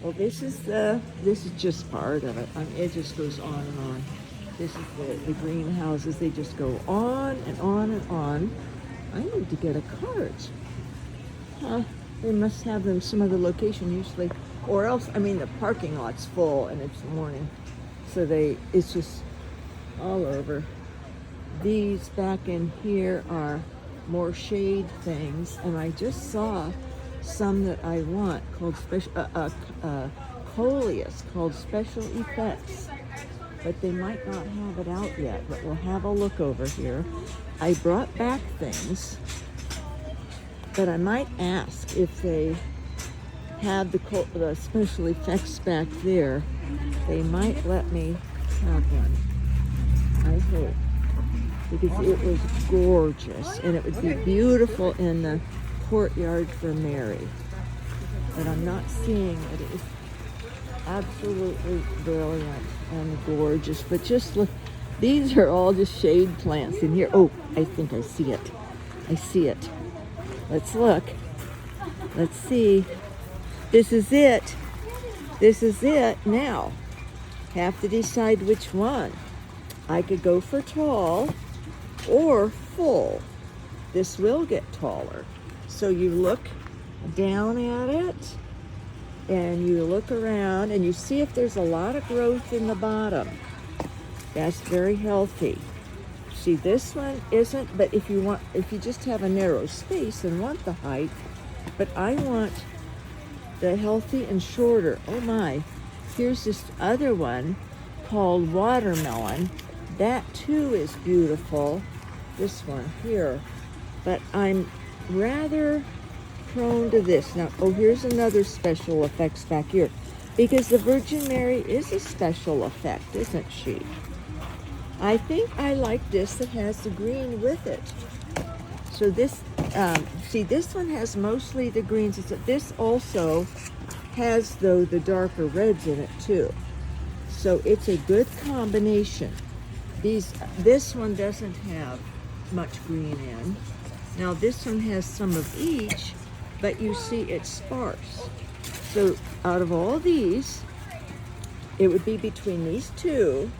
Well, this is just part of it. It just goes on and on. This is the greenhouses. They just go on and on and on. I need to get a cart. Huh? They must have them some other location usually, or else. I mean, the parking lot's full and it's morning, so it's just all over. These back in here are more shade things, and I just saw some that I want called Coleus, called special effects, but they might not have it out yet, but we'll have a look over here. I brought back things, but I might ask if they have the special effects back there. They might let me have one, I hope, because it was gorgeous, and it would be beautiful in the courtyard for Mary. But I'm not seeing it. It's absolutely brilliant and gorgeous. But just look, these are all just shade plants in here. Oh, I think I see it. I see it. Let's look. Let's see. This is it. This is it now. Have to decide which one. I could go for tall or full. This will get taller. So you look down at it and you look around and you see if there's a lot of growth in the bottom. That's very healthy. See, this one isn't, but if you just have a narrow space and want the height, but I want the healthy and shorter. Oh my, here's this other one called watermelon. That too is beautiful. This one here, but I'm rather prone to this. Now, oh, here's another special effects back here, because the Virgin Mary is a special effect, isn't she? I think I like this that has the green with it. So this, see, this one has mostly the greens. This also has, though, the darker reds in it too. So it's a good combination. This one doesn't have much green in. Now this one has some of each, but you see it's sparse. So out of all these, it would be between these two.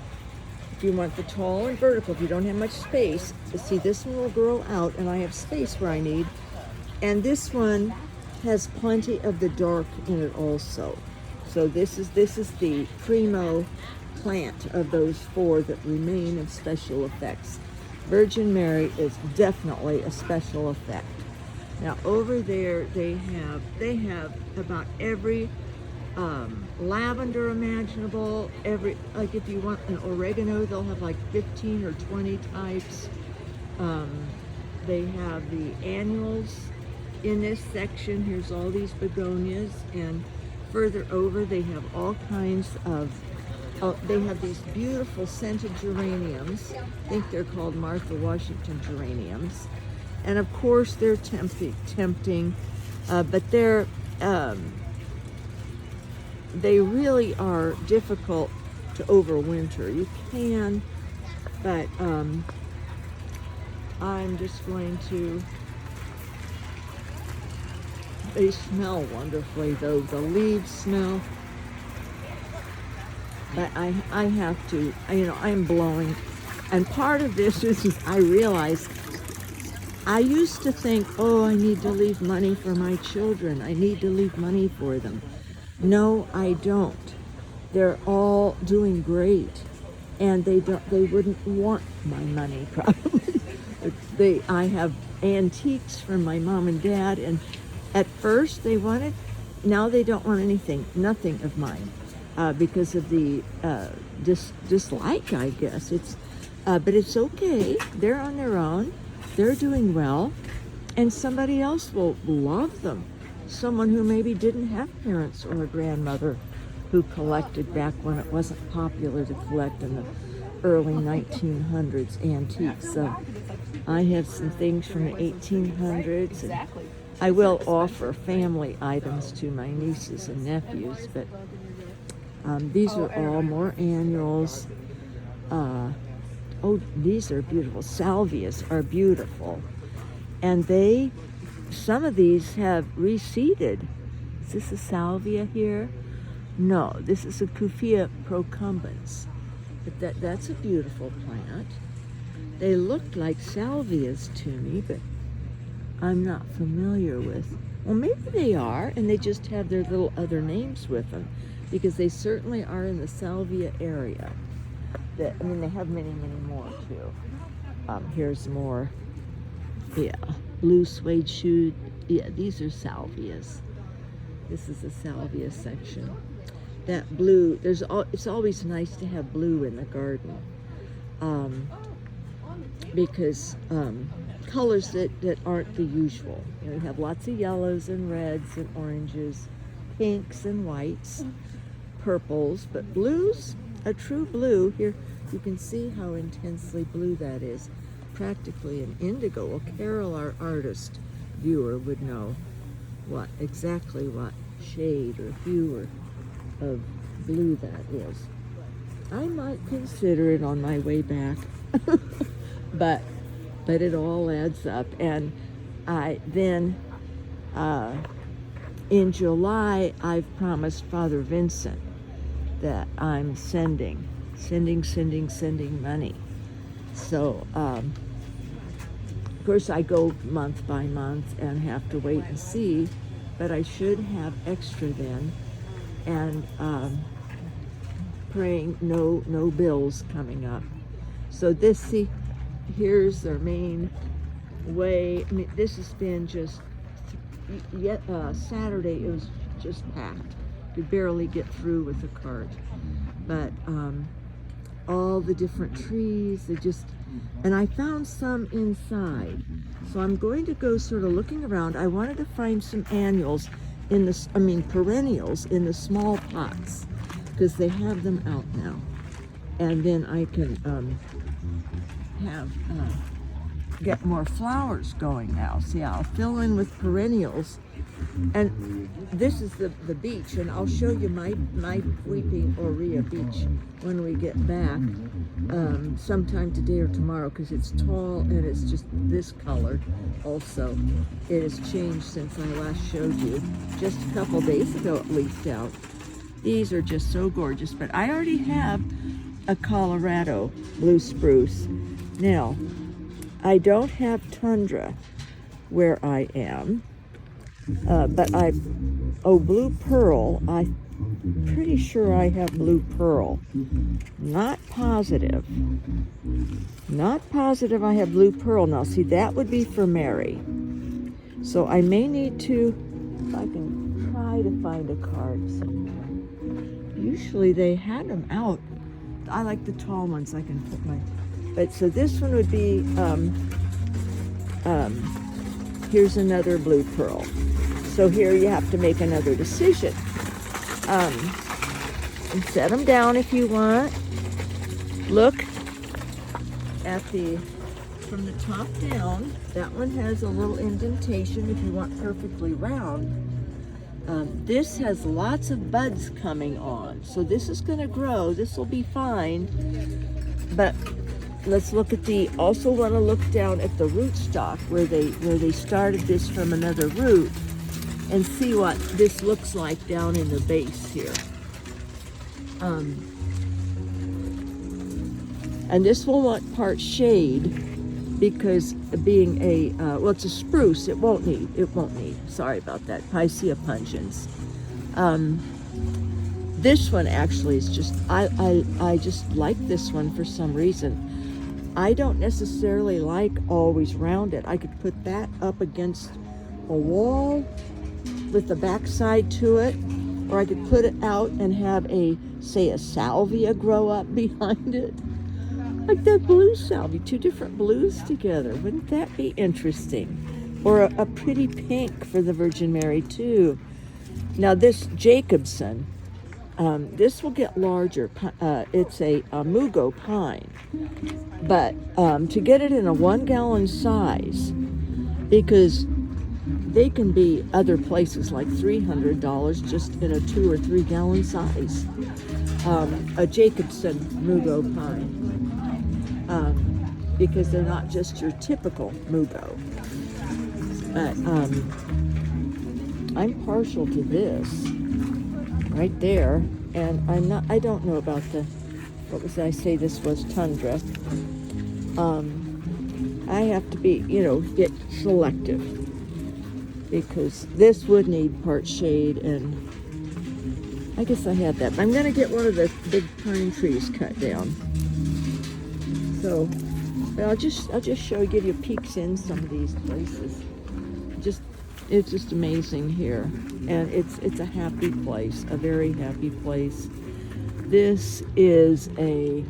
If you want the tall and vertical, if you don't have much space, see, this one will grow out and I have space where I need. And this one has plenty of the dark in it also. So this is the primo plant of those four that remain in special effects. Virgin Mary is definitely a special effect. Now over there they have about every lavender imaginable, like if you want an oregano, they'll have like 15 or 20 types. They have the annuals in this section. Here's all these begonias, and further over they have all kinds of they have these beautiful scented geraniums. I think they're called Martha Washington geraniums. And of course they're tempting, but they really are difficult to overwinter. You can, but I'm just going to, they smell wonderfully though, the leaves smell. But I have to, I'm blowing. And part of this is I realized I used to think, oh, I need to leave money for my children. I need to leave money for them. No, I don't. They're all doing great. And they wouldn't want my money probably. I have antiques from my mom and dad, and at first they wanted, now they don't want anything, nothing of mine. Because of the dislike, I guess. But it's okay. They're on their own. They're doing well. And somebody else will love them. Someone who maybe didn't have parents or a grandmother who collected back when it wasn't popular to collect in the early 1900s antiques. So I have some things from the 1800s. And I will offer family items to my nieces and nephews, but these are all more annuals. Oh, these are beautiful. Salvias are beautiful. And some of these have reseeded. Is this a salvia here? No, this is a Cuphea procumbens. But that's a beautiful plant. They look like salvias to me, but I'm not familiar with. Well, maybe they are, and they just have their little other names with them, because they certainly are in the salvia area. They have many, many more too. Here's more. Yeah, blue suede shoe. Yeah, these are salvias. This is the salvia section. That blue, it's always nice to have blue in the garden, because colors that aren't the usual. You know, we have lots of yellows and reds and oranges, pinks and whites, purples, but blues, a true blue, here you can see how intensely blue that is. Practically an indigo. Well, Carol, our artist viewer, would know exactly what shade or hue of blue that is. I might consider it on my way back, but it all adds up. And in July, I've promised Father Vincent that I'm sending money. So, of course, I go month by month and have to wait and see, but I should have extra then. And praying no bills coming up. So here's their main way. I mean, this has been just Saturday. It was just packed. Could barely get through with the cart. But all the different trees, and I found some inside. So I'm going to go sort of looking around. I wanted to find some annuals perennials in the small pots, because they have them out now. And then I can get more flowers going now. See, I'll fill in with perennials. And this is the beach, and I'll show you my Weeping Aurea beach when we get back, sometime today or tomorrow, because it's tall and it's just this color. Also, it has changed since I last showed you, just a couple days ago at least out. These are just so gorgeous, but I already have a Colorado blue spruce. Now, I don't have tundra where I am, but blue pearl, I'm pretty sure I have blue pearl. Not positive I have blue pearl. Now, see, that would be for Mary. So I may need to, if I can try to find a card somewhere. Usually they had them out. I like the tall ones. I can put but so this one would be, here's another blue pearl. So here you have to make another decision. And set them down if you want. Look at from the top down. That one has a little indentation if you want perfectly round. This has lots of buds coming on. So this is going to grow. This will be fine. But let's look at also want to look down at the rootstock where they started this from another root, and see what this looks like down in the base here. And this will want part shade, because being it's a spruce, it won't need, sorry about that, Picea pungens. This one actually is just, I just like this one for some reason. I don't necessarily like always rounded. I could put that up against a wall with the backside to it, or I could put it out and have a salvia grow up behind it. Like that blue salvia, two different blues together. Wouldn't that be interesting? Or a pretty pink for the Virgin Mary too. Now this Jacobson, this will get larger. It's a mugo pine. But to get it in a 1 gallon size, because they can be other places like $300 just in a 2 or 3 gallon size. A Jacobson mugo pine. Because they're not just your typical mugo. But I'm partial to this. right there. And I don't know about what was I say this was tundra. I have to be, get selective because this would need part shade, and I guess I have that. I'm going to get one of the big pine trees cut down. So I'll just give you peeks in some of these places. It's just amazing here, and it's a happy place, a very happy place. This is a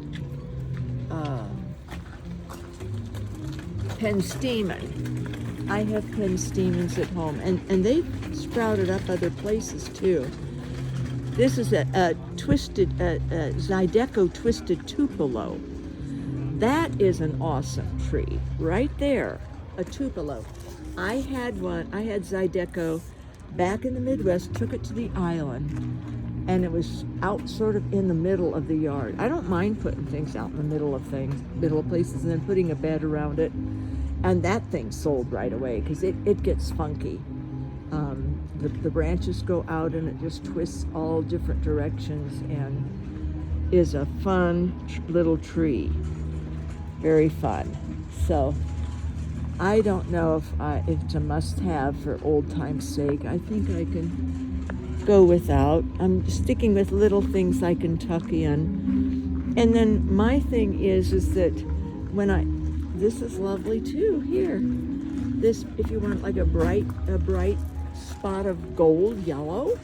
penstemon. I have penstemons at home, and they've sprouted up other places too. This is a twisted Zydeco twisted tupelo. That is an awesome tree right there, a tupelo. I had Zydeco back in the Midwest, took it to the island, and it was out sort of in the middle of the yard. I don't mind putting things out in the middle of places, and then putting a bed around it. And that thing sold right away because it gets funky. The branches go out and it just twists all different directions and is a fun little tree. Very fun. So I don't know if it's a must-have for old time's sake. I think I can go without. I'm sticking with little things I can tuck in. And then my thing is that this is lovely too here. This, if you want like a bright spot of gold yellow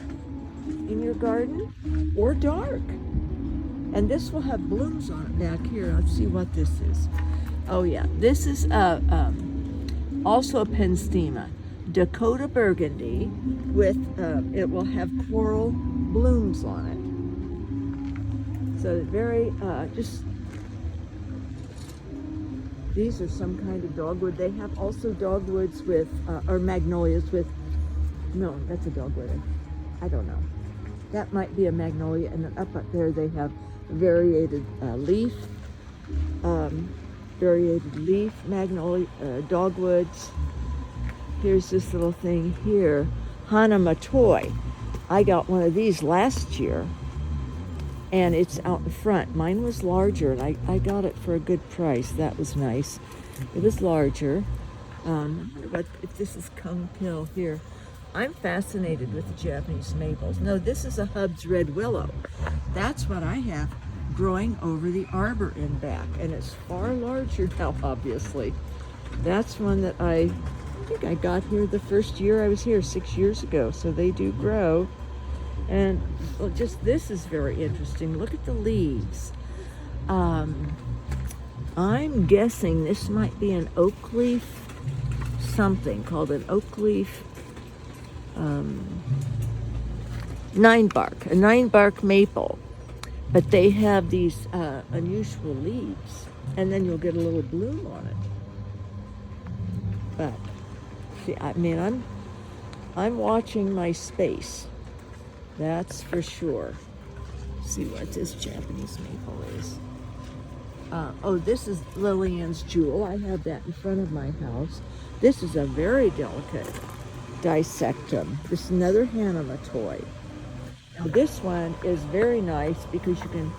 in your garden, or dark. And this will have blooms on it back here. Let's see what this is. Oh yeah, this is also a penstemon, Dakota burgundy, with it will have coral blooms on it. So very these are some kind of dogwood. They have also dogwoods with, or magnolias with, no, that's a dogwood. I don't know. That might be a magnolia. And then up there they have variated leaf magnolia, dogwoods. Here's this little thing here, Hanamatoi. I got one of these last year, and it's out in front. Mine was larger, and I got it for a good price. That was nice. It was larger. But if this is Kung Pill here, I'm fascinated with the Japanese maples. No, this is a Hubb's red willow. That's what I have growing over the arbor in back, and it's far larger now, obviously. That's one that I think I got here the first year I was here 6 years ago, so they do grow. And well, just this is very interesting. Look at the leaves. I'm guessing this might be an oak leaf something called an oak leaf a 9-bark maple. But they have these unusual leaves, and then you'll get a little bloom on it. But see, I mean, I'm watching my space. That's for sure. See what this Japanese maple is. Oh, this is Lillian's Jewel. I have that in front of my house. This is a very delicate dissectum. This is another Hanamatoi. Now this one is very nice because you can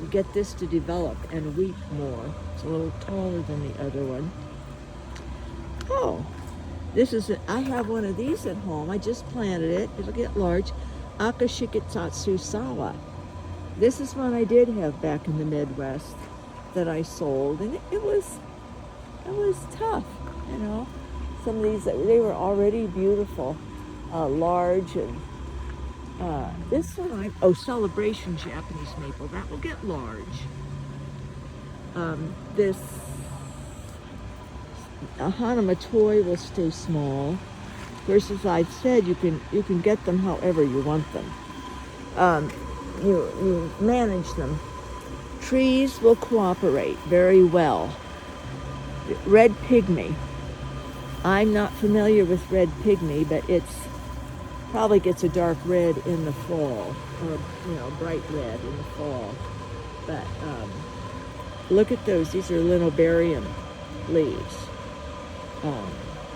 get this to develop and weep more. It's a little taller than the other one. Oh, I have one of these at home. I just planted it. It'll get large. Akashikitsatsu Sawa. This is one I did have back in the Midwest that I sold, and it was tough, you know. Some of these, they were already beautiful, large, and this one, Celebration Japanese maple, that will get large. This Hanamatoi will stay small. Of course, as I've said, you can get them however you want them. You manage them. Trees will cooperate very well. Red pygmy. I'm not familiar with red pygmy, but it's probably gets a dark red in the fall, or bright red in the fall. But look at those. These are linobarium leaves.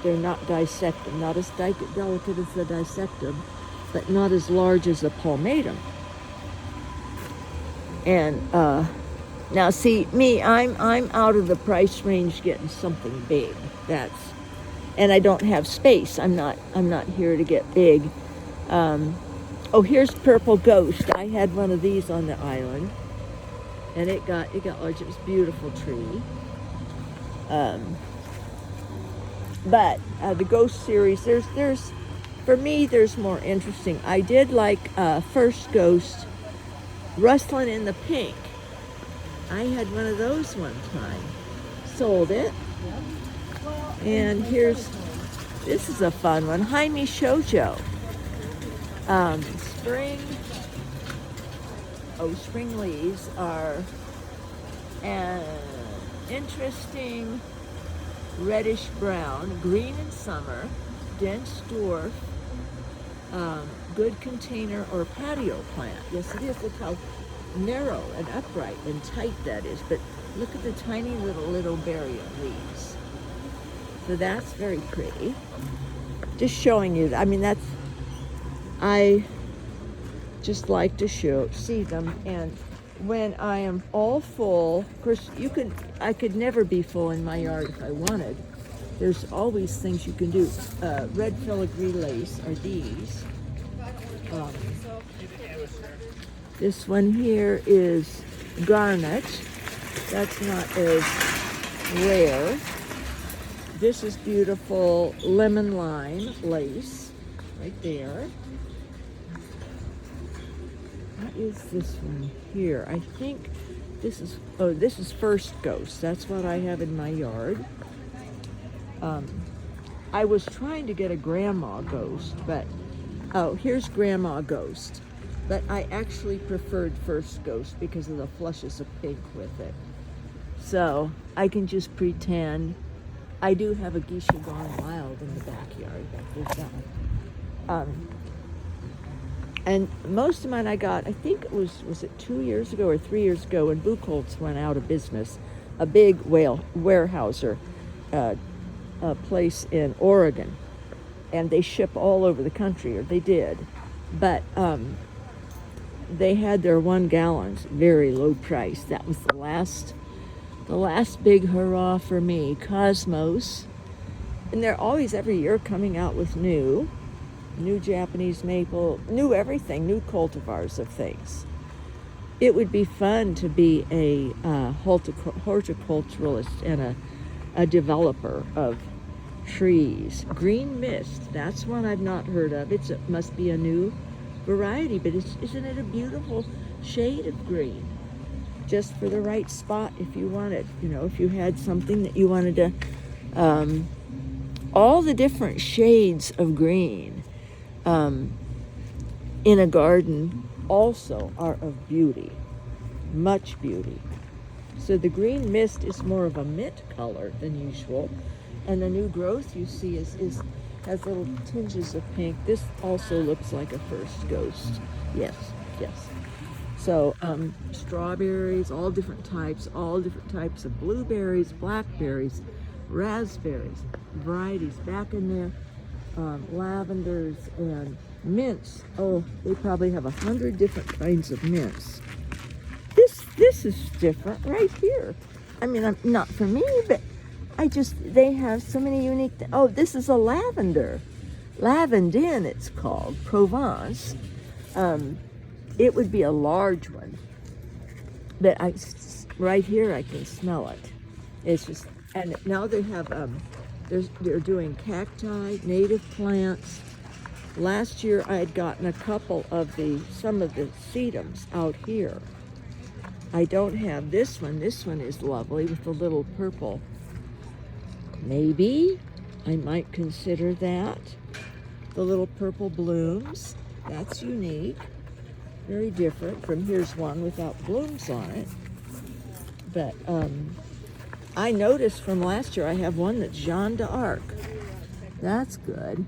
They're not dissected, not as delicate as the dissectum, but not as large as a palmatum. And now see me, I'm out of the price range getting something big. And I don't have space. I'm not here to get big. Oh, here's Purple Ghost. I had one of these on the island, and it got large. It was a beautiful tree. But the Ghost series, there's for me, there's more interesting. I did like First Ghost, Rustling in the Pink. I had one of those one time. Sold it. And this is a fun one. Jaime Shoujo. Spring leaves are an interesting reddish brown, green in summer, dense dwarf, good container or patio plant. Yes, it is. Look how narrow and upright and tight that is. But look at the tiny little berry leaves. So that's very pretty. Just showing you. I mean, I just like to see them. And when I am all full, of course, I could never be full in my yard if I wanted. There's always things you can do. Red filigree lace are these. This one here is garnet. That's not as rare. This is beautiful lemon lime lace right there. What is this one here? I think this is First Ghost. That's what I have in my yard. I was trying to get a grandma ghost, but here's grandma ghost. But I actually preferred First Ghost because of the flushes of pink with it. So I can just pretend. I do have a geisha gone wild in the backyard. There's that one. And most of mine I got, I think it was it 2 years ago or 3 years ago when Buchholz went out of business, a big warehouser, a place in Oregon. And they ship all over the country, or they did. But they had their 1 gallons, very low price. That was the last big hurrah for me. Cosmos. And they're always every year coming out with new Japanese maple, new everything, new cultivars of things. It would be fun to be a horticulturalist and a developer of trees. Green Mist, that's one I've not heard of. It must be a new variety, but isn't it a beautiful shade of green? Just for the right spot if you wanted, if you had something that you wanted to, all the different shades of green in a garden also are of beauty, much beauty. So the Green Mist is more of a mint color than usual, and the new growth you see has little tinges of pink. This also looks like a First Ghost. Yes. So strawberries, all different types of blueberries, blackberries, raspberries, varieties back in there, lavenders and mints. Oh, they probably have 100 different kinds of mints. This is different right here. I mean, not for me, but they have so many unique oh, this is a lavender. Lavandin, it's called, Provence. It would be a large one, but right here I can smell it. It's just, and now they have, they're doing cacti, native plants. Last year I had gotten a couple of some of the sedums out here. I don't have this one. This one is lovely with the little purple. Maybe I might consider that. The little purple blooms, that's unique. Very different from here's one without blooms on it. But I noticed from last year I have one that's Jeanne d'Arc. That's good.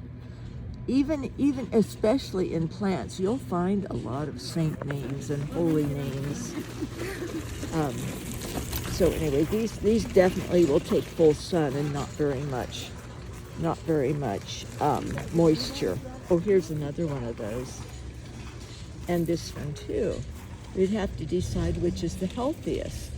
Even especially in plants, you'll find a lot of saint names and holy names. So anyway, these definitely will take full sun and not very much moisture. Oh, here's another one of those. And this one too. We'd have to decide which is the healthiest.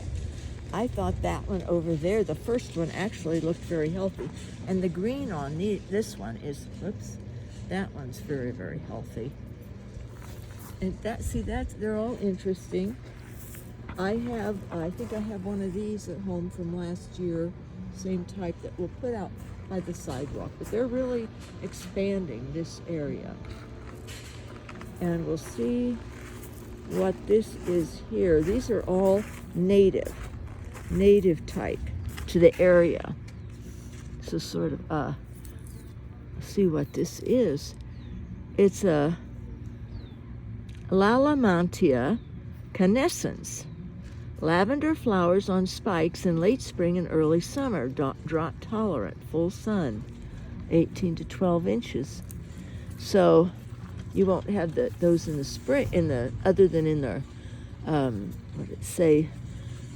I thought that one over there, the first one, actually looked very healthy. And the green on this one is, whoops, that one's very, very healthy. And they're all interesting. I think I have one of these at home from last year, same type that we'll put out by the sidewalk. But they're really expanding this area. And we'll see what this is here. These are all native type to the area. So sort of, see what this is. It's a Lalamantia canescens. Lavender flowers on spikes in late spring and early summer. Drought tolerant, full sun, 18 to 12 inches. So you won't have those in the spring, other than in the, what did it say,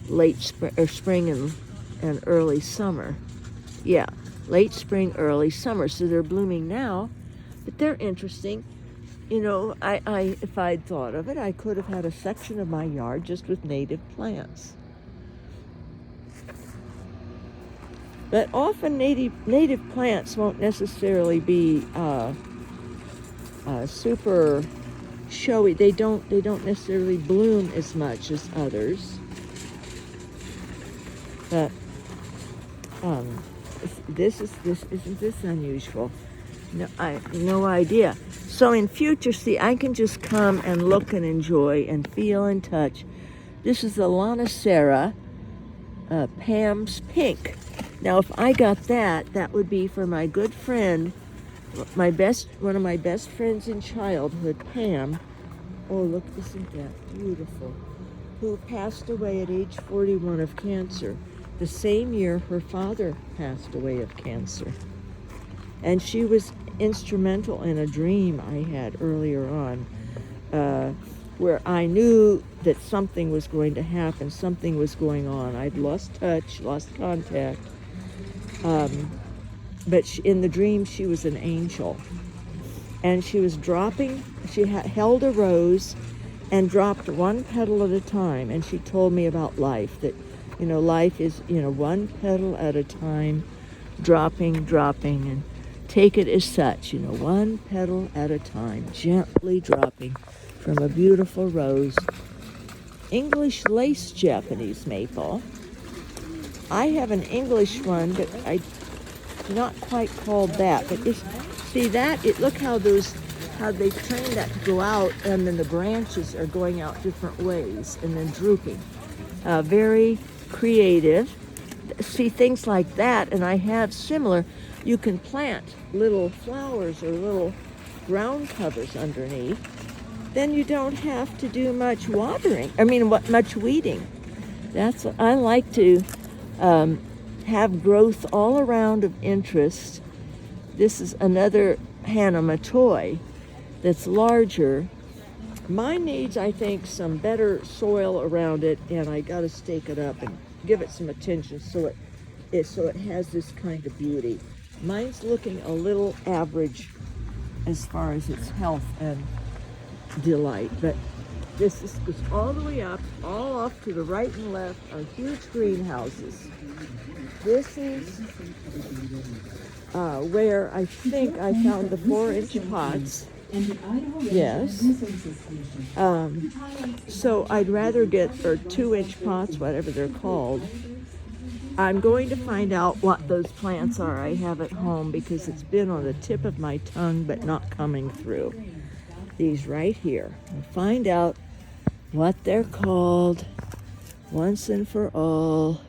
late spring or spring and early summer. Yeah, late spring, early summer. So they're blooming now, but they're interesting. You know, if I'd thought of it, I could have had a section of my yard just with native plants. But often native plants won't necessarily be super showy. They don't necessarily bloom as much as others. But isn't this unusual? No, no idea. So in future, see, I can just come and look and enjoy and feel and touch. This is the Lonicera Pam's Pink. Now, if I got that would be for my good friend, one of my best friends in childhood, Pam. Oh, look, isn't that beautiful? Who passed away at age 41 of cancer. The same year her father passed away of cancer. And she was instrumental in a dream I had earlier on, where I knew that something was going to happen, something was going on. I'd lost touch, lost contact. But in the dream, she was an angel. And she was she held a rose and dropped one petal at a time. And she told me about life, that, you know, life is, one petal at a time, dropping, and take it as such, one petal at a time, gently dropping from a beautiful rose. English lace Japanese maple. I have an English one, but I not quite called that. But see that? Look how they trained that to go out, and then the branches are going out different ways and then drooping. Very creative. See, things like that, and I have similar. You can plant little flowers or little ground covers underneath. Then you don't have to do much watering. Much weeding. That's what I like to have growth all around of interest. This is another Hanamatoi that's larger. Mine needs, I think, some better soil around it, and I got to stake it up and give it some attention so it has this kind of beauty. Mine's looking a little average as far as its health and delight, but this goes all the way up, all off to the right and left are huge greenhouses. This is where I think I found the 4-inch pots. Yes. So I'd rather get 2-inch pots, whatever they're called. I'm going to find out what those plants are I have at home, because it's been on the tip of my tongue but not coming through. These right here. I'll find out what they're called once and for all.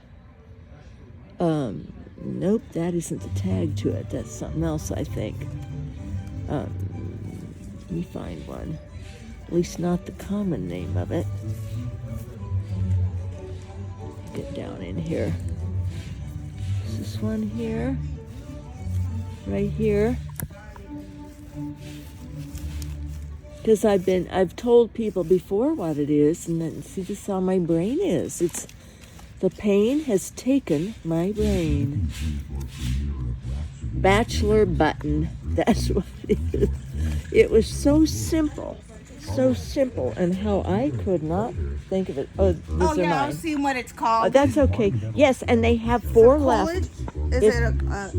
Nope, that isn't the tag to it. That's something else, I think. Let me find one. At least not the common name of it. Get down in here. This one here, right here, because I've told people before what it is, and then see, this is how my brain is. It's the pain has taken my brain. Bachelor button, that's what it is. It was so simple. So simple, and how I could not think of it. Oh, these Oh are yeah, mine. I've seen what it's called. Oh, that's okay. Yes, and they have 4 left. Coleus? Is It's- it a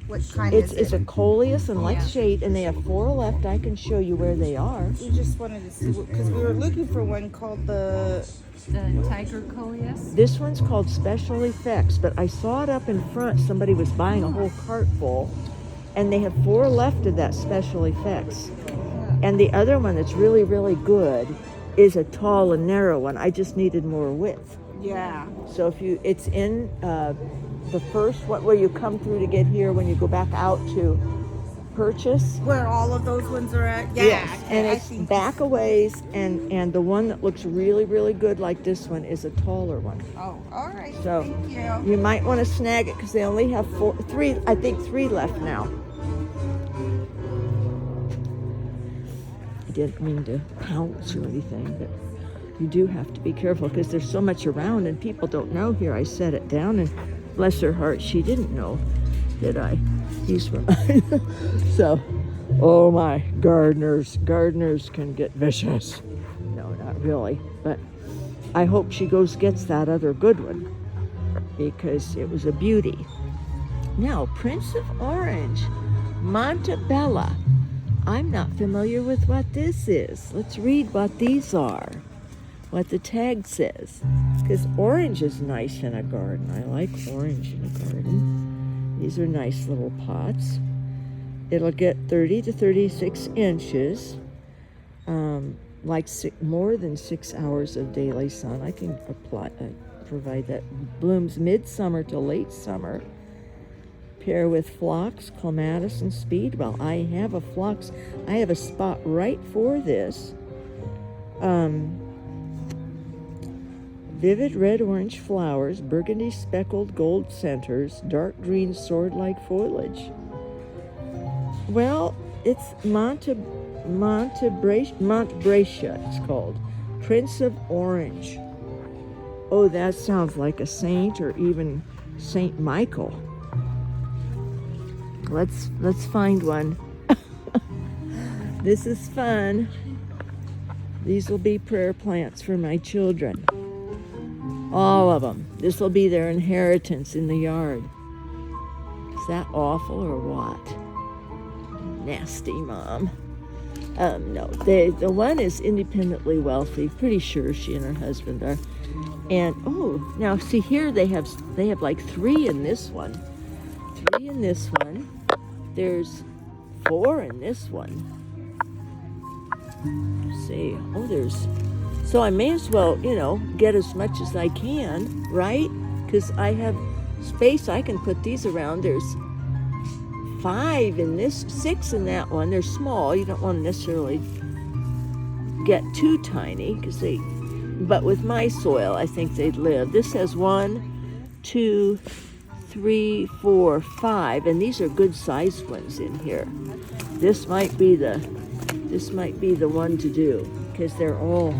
what kind It's is a it? Coleus and like Yeah. shade, and they have 4 left. I can show you where they are. We just wanted to see because we were looking for one called the Tiger Coleus. This one's called Special Effects, but I saw it up in front. Somebody was buying a whole cart full, and they have 4 left of that Special Effects. And the other one that's really, really good is a tall and narrow one. I just needed more width. yeah. So if you, it's in the first one where you come through to get here when you go back out to purchase. Where all of those ones are at? Yeah. Yes, okay, and I it's see. back a ways, and the one that looks really, really good like this one is a taller one. Oh, all right. So Thank you. you might want to snag it because they only have 3 left now. I didn't mean to pounce or anything, but you do have to be careful because there's so much around and people don't know. Here, I set it down, and bless her heart, she didn't know, did I? These were mine. So, oh my, gardeners can get vicious. No, not really, but I hope she gets that other good one because it was a beauty. Now, Prince of Orange, Montebella. I'm not familiar with what this is. Let's read what these are, what the tag says. Because orange is nice in a garden. I like orange in a garden. These are nice little pots. It'll get 30 to 36 inches, more than 6 hours of daily sun. I can provide that. Blooms midsummer to late summer. Pair with phlox, clematis, and speedwell. I have a phlox. I have a spot right for this. Vivid red-orange flowers, burgundy speckled gold centers, dark green sword-like foliage. Well, it's Montbracia, it's called. Prince of Orange. Oh, that sounds like a saint or even Saint Michael. Let's find one. This is fun. These will be prayer plants for my children. All of them. This will be their inheritance in the yard. Is that awful or what? Nasty mom. No, the one is independently wealthy. Pretty sure she and her husband are. And oh, now see here they have like 3 in this one. 3 in this one. There's 4 in this one. Let's see. Oh, so I may as well, get as much as I can, right? Because I have space. I can put these around. There's 5 in this, 6 in that one. They're small. You don't want to necessarily get too tiny but with my soil, I think they'd live. This has 1, 2, 3, 4, 5, and these are good sized ones in here. This might be the one to do because they're all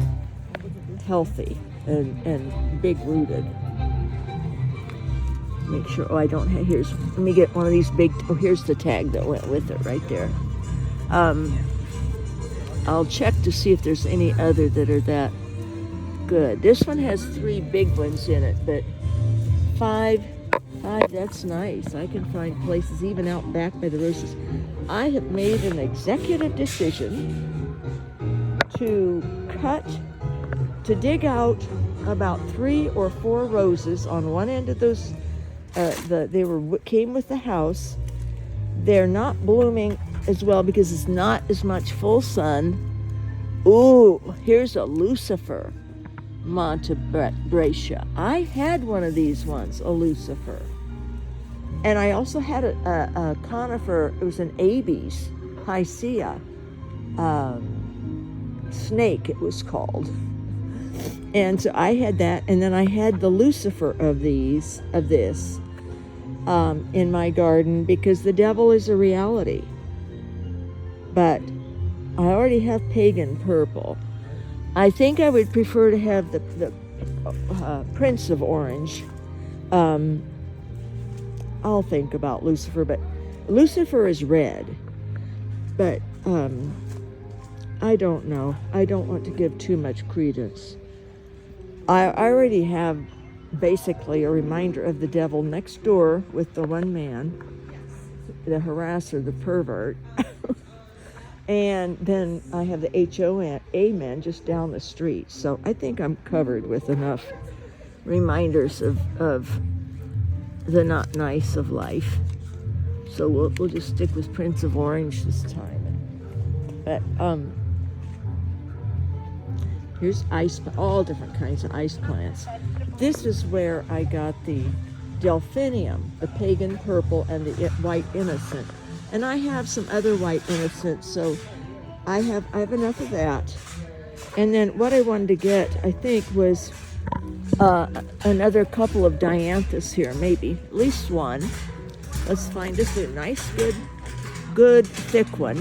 healthy and big rooted. Make sure. Oh, I don't have. Let me get one of these big. Oh, here's the tag that went with it right there. I'll check to see if there's any other that are that good. This one has 3 big ones in it, but 5, that's nice. I can find places even out back by the roses. I have made an executive decision to dig out about 3 or 4 roses on one end of those. Came with the house. They're not blooming as well because it's not as much full sun. Ooh, here's a Lucifer. Montebrea. I had one of these ones, a Lucifer. And I also had a conifer, it was an Abies, Picea, snake it was called. And so I had that, and then I had the Lucifer of this in my garden because the devil is a reality. But I already have pagan purple. I think I would prefer to have the Prince of Orange. I'll think about Lucifer, but Lucifer is red. But I don't know. I don't want to give too much credence. I already have basically a reminder of the devil next door with the one man, the harasser, the pervert. And then I have the HOA man just down the street. So I think I'm covered with enough reminders of the not nice of life. So we'll just stick with Prince of Orange this time. But here's all different kinds of ice plants. This is where I got the delphinium, the pagan purple, and the white innocent. And I have some other white innocents, so I have enough of that. And then what I wanted to get, I think, was another couple of dianthus here, maybe at least one. Let's find this a nice, good thick one.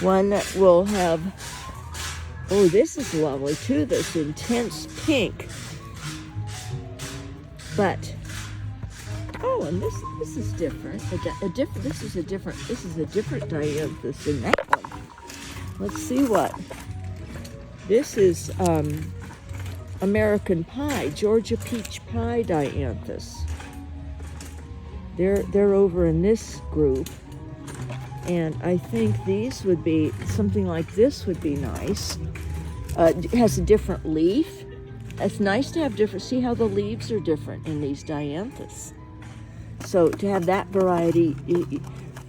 One that will have, oh, this is lovely too, this intense pink. But, oh, and this is different. This is a different dianthus than that one. Let's see what. This is American Pie, Georgia Peach Pie dianthus. They're over in this group. And I think these would be, something like this would be nice. It has a different leaf. It's nice to have different, see how the leaves are different in these dianthus. So to have that variety,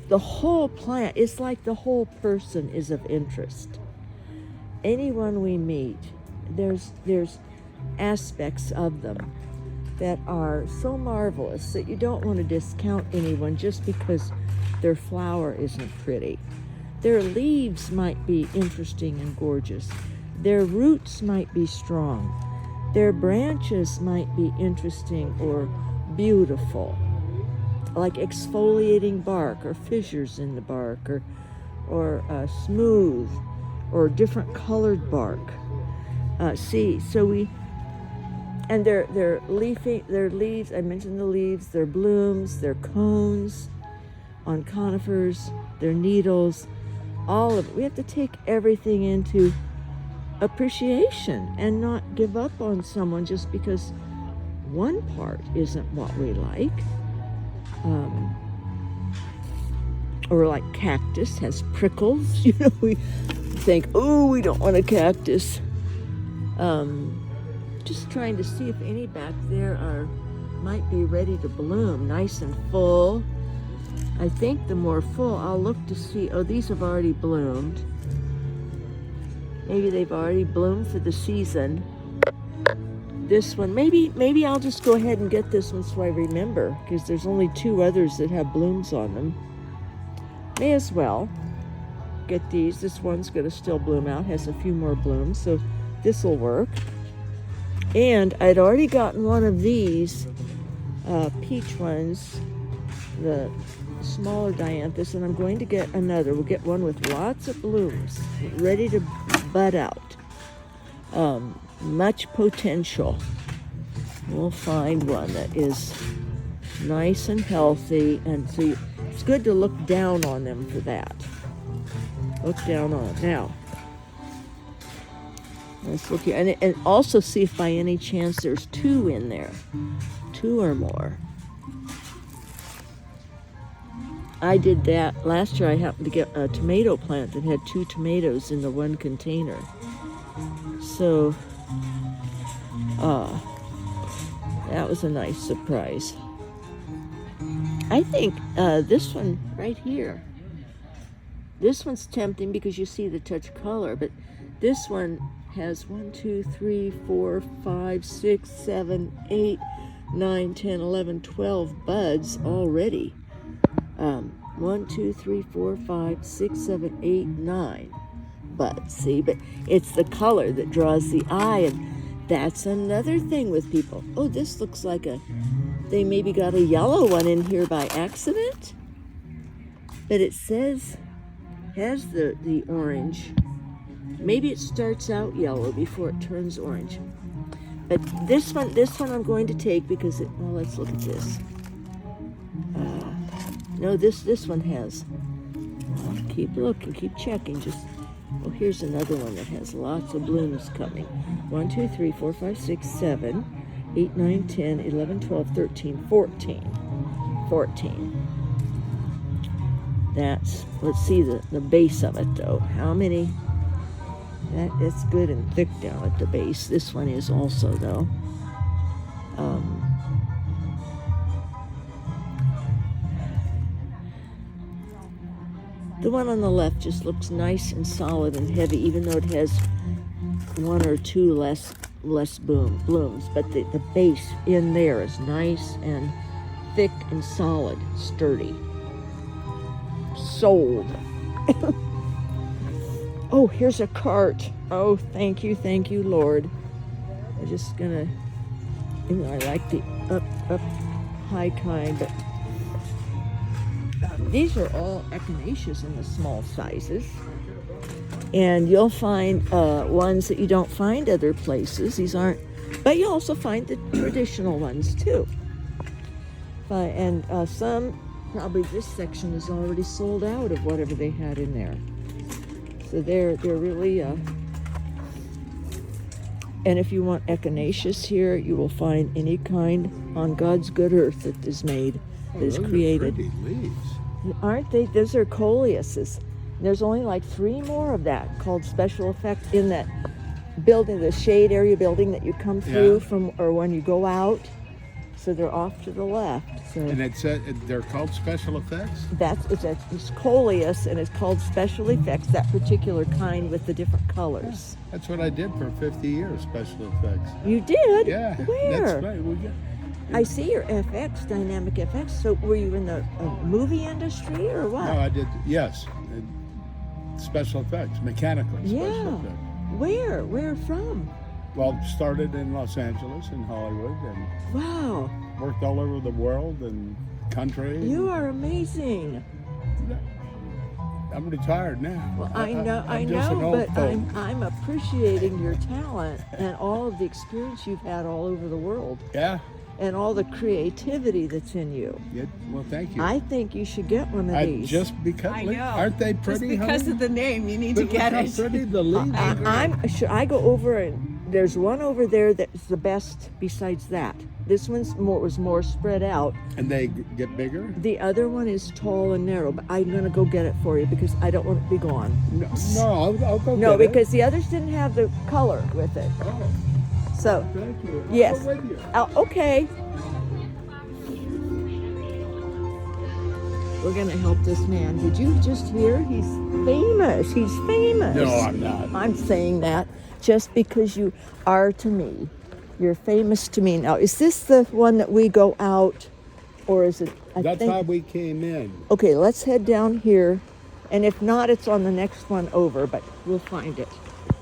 the whole plant, it's like the whole person is of interest. Anyone we meet, there's aspects of them that are so marvelous that you don't want to discount anyone just because their flower isn't pretty. Their leaves might be interesting and gorgeous. Their roots might be strong. Their branches might be interesting or beautiful, like exfoliating bark or fissures in the bark or smooth or different colored bark. And their leaves, I mentioned the leaves, their blooms, their cones on conifers, their needles, all of it. We have to take everything into appreciation and not give up on someone just because one part isn't what we like. Or like cactus has prickles. You know, we think, oh, we don't want a cactus. Just trying to see if any back there might be ready to bloom, nice and full. I think the more full, I'll look to see, oh, these have already bloomed. Maybe they've already bloomed for the season. This one, maybe I'll just go ahead and get this one so I remember, because there's only 2 others that have blooms on them. May as well get these. This one's gonna still bloom out, has a few more blooms, so this will work. And I'd already gotten one of these peach ones, the smaller dianthus, and I'm going to get another. We'll get one with lots of blooms, ready to bud out. Much potential. We'll find one that is nice and healthy, and so it's good to look down on them for that. Look down on it. Now, let's look here, and also see if by any chance there's 2 in there, 2 or more. I did that last year. I happened to get a tomato plant that had 2 tomatoes in the one container. So, that was a nice surprise. I think this one right here, this one's tempting because you see the touch color, but this one has 1, 2, 3, 4, 5, 6, 7, 8, 9, 10, 11, 12 buds already. 1, 2, 3, 4, 5, 6, 7, 8, 9 buds. See, but it's the color that draws the eye, and that's another thing with people. Oh, this looks like they maybe got a yellow one in here by accident, but it has the orange. Maybe it starts out yellow before it turns orange. But this one I'm going to take because well, let's look at this. No, this one has Keep looking, keep checking. Oh, here's another one that has lots of blooms coming. 1, 2, 3, 4, 5, 6, 7, 8, 9, 10, 11, 12, 13, 14. 14. Let's see the base of it though. How many? It's good and thick down at the base. This one is also though. The one on the left just looks nice and solid and heavy, even though it has 1 or 2 less blooms. But the base in there is nice and thick and solid, sturdy. Sold. Oh, here's a cart. Oh, thank you, Lord. I'm just gonna, I like the up high kind, but these are all echinaceas in the small sizes. And you'll find ones that you don't find other places. These aren't, but you also find the traditional ones too. And some, probably this section is already sold out of whatever they had in there. So they're really, and if you want echinaceas here, you will find any kind on God's good earth that is made, that is created. Pretty leaves. Aren't they? Those are Coleuses. There's only like 3 more of that called special effects in that building, the shade area building that you come through from, or when you go out. So they're off to the left. So And they're called special effects? It's Coleus, and it's called special effects, that particular kind with the different colors. That's what I did for 50 years, special effects. You did? Yeah. Where? That's right. I see your FX, dynamic FX. So were you in the movie industry or what? No, I did, yes. Special effects, mechanical special effects. Where? Where from? Well, started in Los Angeles and Hollywood and Wow. worked all over the world and country. You are amazing. I'm retired now. Well, I know, I'm just an old but folk. I'm appreciating your talent and all of the experience you've had all over the world. Yeah. And all the creativity that's in you. Yeah. Well, thank you. I think you should get one of these. Just because, I know. aren't they pretty? Just because honey? of the name, you need to Look get how it. pretty the leaves are. I'm sure I go over and there's one over there that's the best besides that. This was more spread out. And they get bigger? The other one is tall and narrow, but I'm gonna go get it for you because I don't want it to be gone. No, I'll go No, get because the others didn't have the color with it. it. Oh, So, thank you. yes. I'll go with you. Okay. We're gonna help this man. Did you just hear? He's famous. He's famous. No, I'm not. I'm saying that just because you are to me. You're famous to me. Now, is this the one that we go out, or is it? That's how we came in. Okay, let's head down here, and if not, it's on the next one over, but we'll find it.